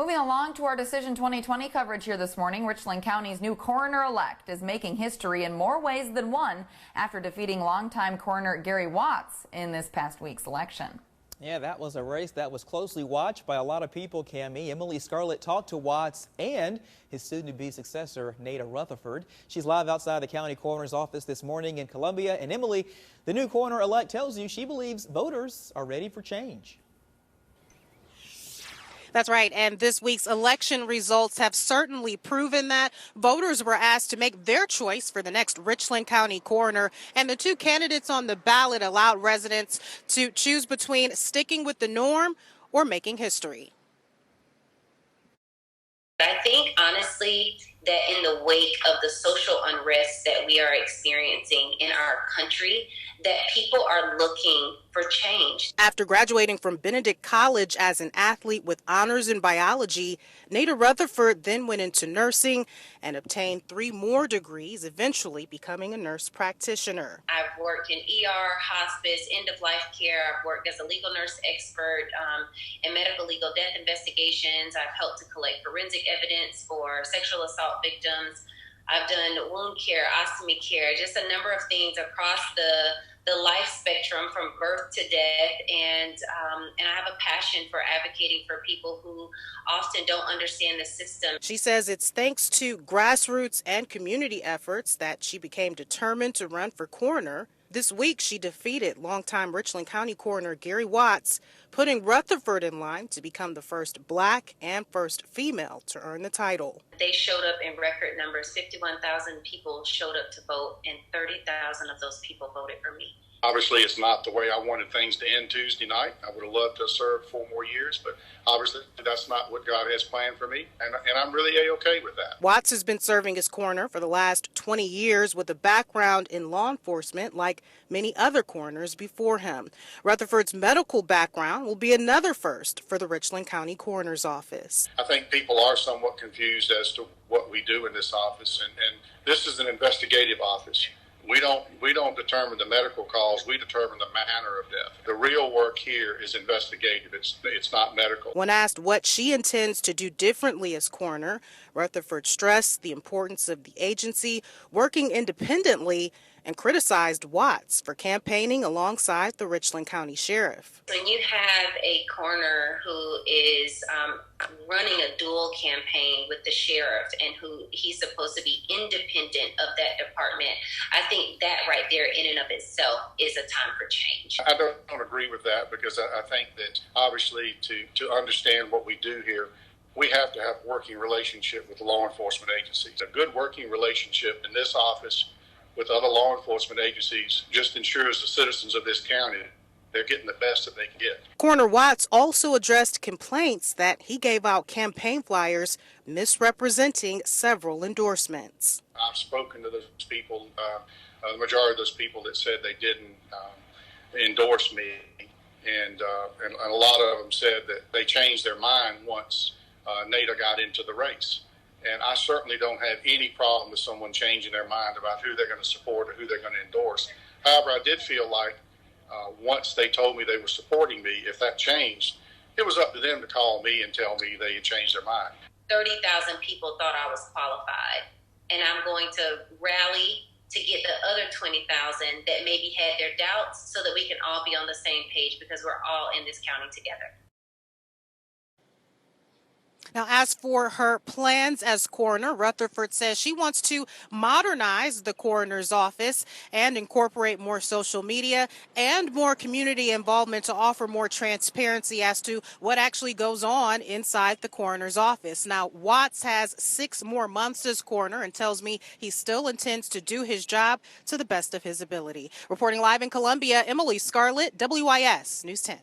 Moving along to our Decision 2020 coverage here this morning, Richland County's new Coroner Elect is making history in more ways than one after defeating longtime Coroner Gary Watts in this past week's election. Yeah, that was a race that was closely watched by a lot of people, Cammie. Scarlett talked to Watts and his soon-to-be successor, Nada Rutherford. She's live outside the county coroner's office this morning in Columbia. And Emily, the new Coroner-elect tells you she believes voters are ready for change. That's right. And this week's election results have certainly proven that. Voters were asked to make their choice for the next Richland County coroner. And the two candidates on the ballot allowed residents to choose between sticking with the norm or making history. I think, honestly, that in the wake of the social unrest that we are experiencing in our country, that people are looking for change. After graduating from Benedict College as an athlete with honors in biology, Nada Rutherford then went into nursing and obtained 3 more degrees, eventually becoming a nurse practitioner. I've worked in ER, hospice, end-of-life care. I've worked as a legal nurse expert in medical legal death investigations. I've helped to collect forensic evidence for sexual assault victims. I've done wound care, ostomy care, just a number of things across the life spectrum from birth to death, and I have a passion for advocating for people who often don't understand the system. She says it's thanks to grassroots and community efforts that she became determined to run for coroner. This week, she defeated longtime Richland County Coroner Gary Watts, putting Rutherford in line to become the first black and first female to earn the title. They showed up in record numbers. 51,000 people showed up to vote, and 30,000 of those people voted for me. Obviously, it's not the way I wanted things to end Tuesday night. I would have loved to serve 4 more years, but obviously that's not what God has planned for me, and I'm really A-okay with that. Watts has been serving as coroner for the last 20 years with a background in law enforcement like many other coroners before him. Rutherford's medical background will be another first for the Richland County Coroner's Office. I think people are somewhat confused as to what we do in this office, and this is an investigative office. We don't determine the medical cause. We determine the manner of death. The real work here is investigative. It's not medical. When asked what she intends to do differently as coroner, Rutherford stressed the importance of the agency working independently and criticized Watts for campaigning alongside the Richland County Sheriff. When you have a coroner who is running a dual campaign with the sheriff and who he's supposed to be independent of that department, I think that right there in and of itself is a time for change. I don't agree with that, because I think that obviously to understand what we do here, we have to have a working relationship with the law enforcement agencies. A good working relationship in this office with other law enforcement agencies just ensures the citizens of this county they're getting the best that they can get. Coroner Watts also addressed complaints that he gave out campaign flyers misrepresenting several endorsements. I've spoken to those people, the majority of those people that said they didn't endorse me, and a lot of them said that they changed their mind once Nada got into the race. And I certainly don't have any problem with someone changing their mind about who they're going to support or who they're going to endorse. However, I did feel like once they told me they were supporting me, if that changed, it was up to them to call me and tell me they had changed their mind. 30,000 people thought I was qualified, and I'm going to rally to get the other 20,000 that maybe had their doubts so that we can all be on the same page, because we're all in this county together. Now, as for her plans as coroner, Rutherford says she wants to modernize the coroner's office and incorporate more social media and more community involvement to offer more transparency as to what actually goes on inside the coroner's office. Now, Watts has 6 more months as coroner and tells me he still intends to do his job to the best of his ability. Reporting live in Columbia, Scarlett, WIS News 10.